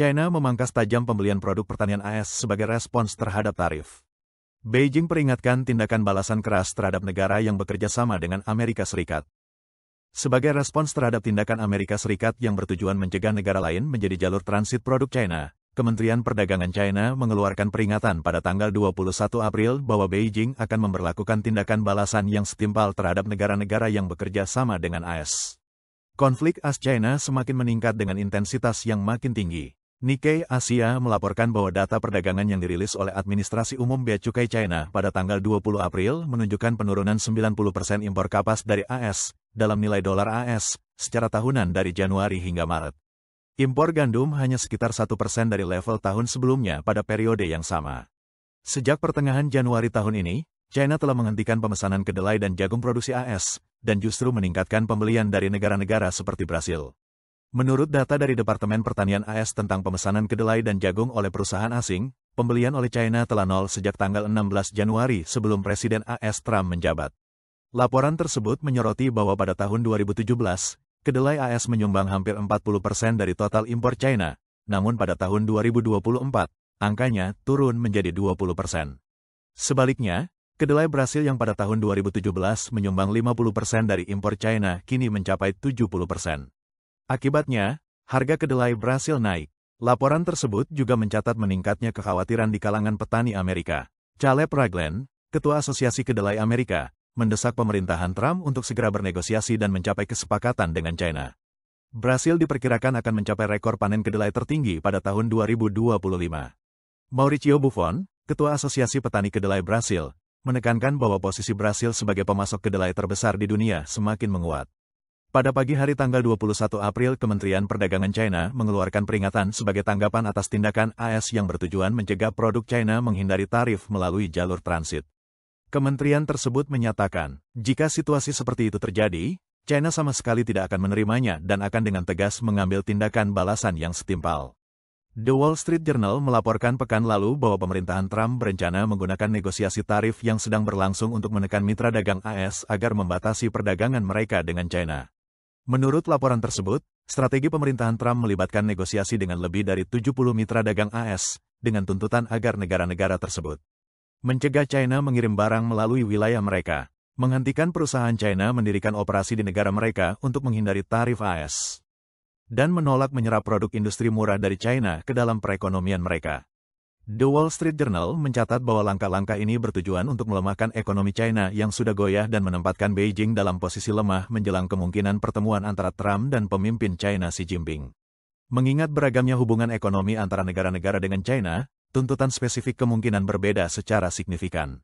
China memangkas tajam pembelian produk pertanian AS sebagai respons terhadap tarif. Beijing peringatkan tindakan balasan keras terhadap negara yang bekerja sama dengan Amerika Serikat. Sebagai respons terhadap tindakan Amerika Serikat yang bertujuan mencegah negara lain menjadi jalur transit produk China, Kementerian Perdagangan China mengeluarkan peringatan pada tanggal 21 April bahwa Beijing akan memberlakukan tindakan balasan yang setimpal terhadap negara-negara yang bekerja sama dengan AS. Konflik AS-China semakin meningkat dengan intensitas yang makin tinggi. Nikkei Asia melaporkan bahwa data perdagangan yang dirilis oleh Administrasi Umum Bea Cukai China pada tanggal 20 April menunjukkan penurunan 90% impor kapas dari AS dalam nilai dolar AS secara tahunan dari Januari hingga Maret. Impor gandum hanya sekitar 1% dari level tahun sebelumnya pada periode yang sama. Sejak pertengahan Januari tahun ini, China telah menghentikan pemesanan kedelai dan jagung produksi AS, dan justru meningkatkan pembelian dari negara-negara seperti Brasil. Menurut data dari Departemen Pertanian AS tentang pemesanan kedelai dan jagung oleh perusahaan asing, pembelian oleh China telah nol sejak tanggal 16 Januari sebelum Presiden AS Trump menjabat. Laporan tersebut menyoroti bahwa pada tahun 2017, kedelai AS menyumbang hampir 40% dari total impor China, namun pada tahun 2024, angkanya turun menjadi 20%. Sebaliknya, kedelai Brasil yang pada tahun 2017 menyumbang 50% dari impor China kini mencapai 70%. Akibatnya, harga kedelai Brasil naik. Laporan tersebut juga mencatat meningkatnya kekhawatiran di kalangan petani Amerika. Caleb Ragland, Ketua Asosiasi Kedelai Amerika, mendesak pemerintahan Trump untuk segera bernegosiasi dan mencapai kesepakatan dengan China. Brasil diperkirakan akan mencapai rekor panen kedelai tertinggi pada tahun 2025. Mauricio Buffon, Ketua Asosiasi Petani Kedelai Brasil, menekankan bahwa posisi Brasil sebagai pemasok kedelai terbesar di dunia semakin menguat. Pada pagi hari tanggal 21 April, Kementerian Perdagangan China mengeluarkan peringatan sebagai tanggapan atas tindakan AS yang bertujuan mencegah produk China menghindari tarif melalui jalur transit. Kementerian tersebut menyatakan, jika situasi seperti itu terjadi, China sama sekali tidak akan menerimanya dan akan dengan tegas mengambil tindakan balasan yang setimpal. The Wall Street Journal melaporkan pekan lalu bahwa pemerintahan Trump berencana menggunakan negosiasi tarif yang sedang berlangsung untuk menekan mitra dagang AS agar membatasi perdagangan mereka dengan China. Menurut laporan tersebut, strategi pemerintahan Trump melibatkan negosiasi dengan lebih dari 70 mitra dagang AS, dengan tuntutan agar negara-negara tersebut mencegah China mengirim barang melalui wilayah mereka, menghentikan perusahaan China mendirikan operasi di negara mereka untuk menghindari tarif AS, dan menolak menyerap produk industri murah dari China ke dalam perekonomian mereka. The Wall Street Journal mencatat bahwa langkah-langkah ini bertujuan untuk melemahkan ekonomi China yang sudah goyah dan menempatkan Beijing dalam posisi lemah menjelang kemungkinan pertemuan antara Trump dan pemimpin China Xi Jinping. Mengingat beragamnya hubungan ekonomi antara negara-negara dengan China, tuntutan spesifik kemungkinan berbeda secara signifikan.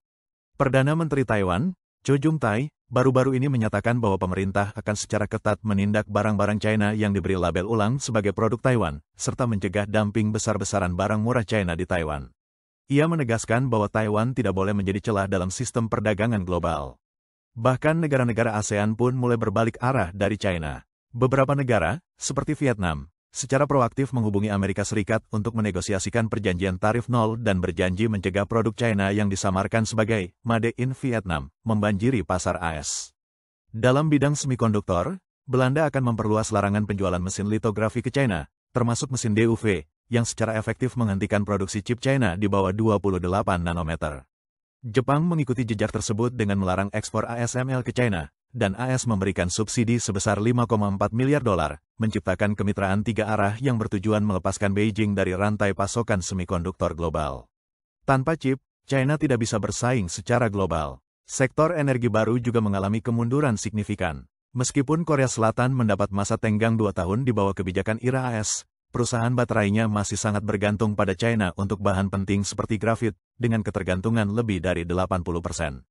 Perdana Menteri Taiwan, Cho Jung-tai, baru-baru ini menyatakan bahwa pemerintah akan secara ketat menindak barang-barang China yang diberi label ulang sebagai produk Taiwan, serta mencegah dumping besar-besaran barang murah China di Taiwan. Ia menegaskan bahwa Taiwan tidak boleh menjadi celah dalam sistem perdagangan global. Bahkan negara-negara ASEAN pun mulai berbalik arah dari China. Beberapa negara, seperti Vietnam, secara proaktif menghubungi Amerika Serikat untuk menegosiasikan perjanjian tarif nol dan berjanji mencegah produk China yang disamarkan sebagai Made in Vietnam membanjiri pasar AS. Dalam bidang semikonduktor, Belanda akan memperluas larangan penjualan mesin litografi ke China, termasuk mesin DUV, yang secara efektif menghentikan produksi chip China di bawah 28 nanometer. Jepang mengikuti jejak tersebut dengan melarang ekspor ASML ke China, dan AS memberikan subsidi sebesar 5,4 miliar dolar, menciptakan kemitraan tiga arah yang bertujuan melepaskan Beijing dari rantai pasokan semikonduktor global. Tanpa chip, China tidak bisa bersaing secara global. Sektor energi baru juga mengalami kemunduran signifikan. Meskipun Korea Selatan mendapat masa tenggang 2 tahun di bawah kebijakan IRA AS, perusahaan baterainya masih sangat bergantung pada China untuk bahan penting seperti grafit, dengan ketergantungan lebih dari 80%.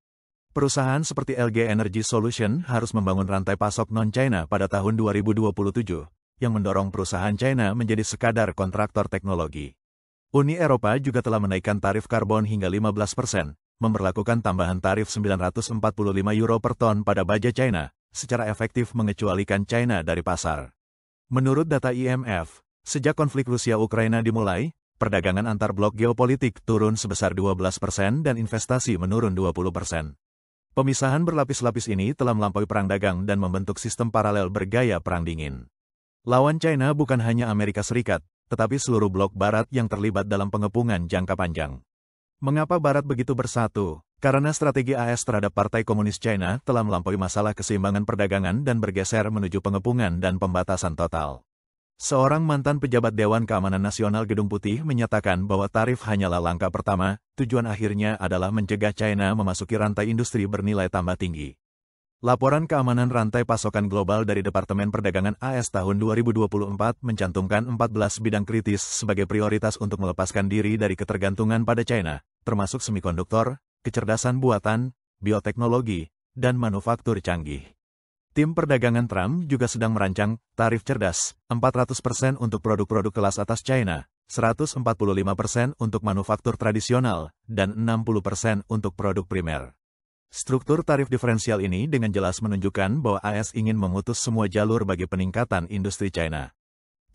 Perusahaan seperti LG Energy Solution harus membangun rantai pasok non-China pada tahun 2027, yang mendorong perusahaan China menjadi sekadar kontraktor teknologi. Uni Eropa juga telah menaikkan tarif karbon hingga 15%, memberlakukan tambahan tarif 945 euro per ton pada baja China, secara efektif mengecualikan China dari pasar. Menurut data IMF, sejak konflik Rusia-Ukraina dimulai, perdagangan antar blok geopolitik turun sebesar 12% dan investasi menurun 20%. Pemisahan berlapis-lapis ini telah melampaui perang dagang dan membentuk sistem paralel bergaya perang dingin. Lawan China bukan hanya Amerika Serikat, tetapi seluruh blok Barat yang terlibat dalam pengepungan jangka panjang. Mengapa Barat begitu bersatu? Karena strategi AS terhadap Partai Komunis China telah melampaui masalah keseimbangan perdagangan dan bergeser menuju pengepungan dan pembatasan total. Seorang mantan pejabat Dewan Keamanan Nasional Gedung Putih menyatakan bahwa tarif hanyalah langkah pertama, tujuan akhirnya adalah mencegah China memasuki rantai industri bernilai tambah tinggi. Laporan keamanan rantai pasokan global dari Departemen Perdagangan AS tahun 2024 mencantumkan 14 bidang kritis sebagai prioritas untuk melepaskan diri dari ketergantungan pada China, termasuk semikonduktor, kecerdasan buatan, bioteknologi, dan manufaktur canggih. Tim perdagangan Trump juga sedang merancang tarif cerdas, 400% untuk produk-produk kelas atas China, 145% untuk manufaktur tradisional, dan 60% untuk produk primer. Struktur tarif diferensial ini dengan jelas menunjukkan bahwa AS ingin memutus semua jalur bagi peningkatan industri China.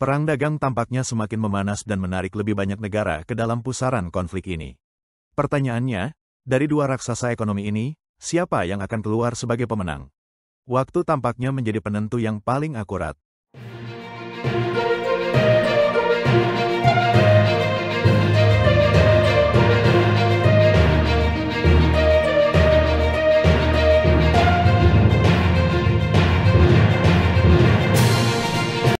Perang dagang tampaknya semakin memanas dan menarik lebih banyak negara ke dalam pusaran konflik ini. Pertanyaannya, dari dua raksasa ekonomi ini, siapa yang akan keluar sebagai pemenang? Waktu tampaknya menjadi penentu yang paling akurat.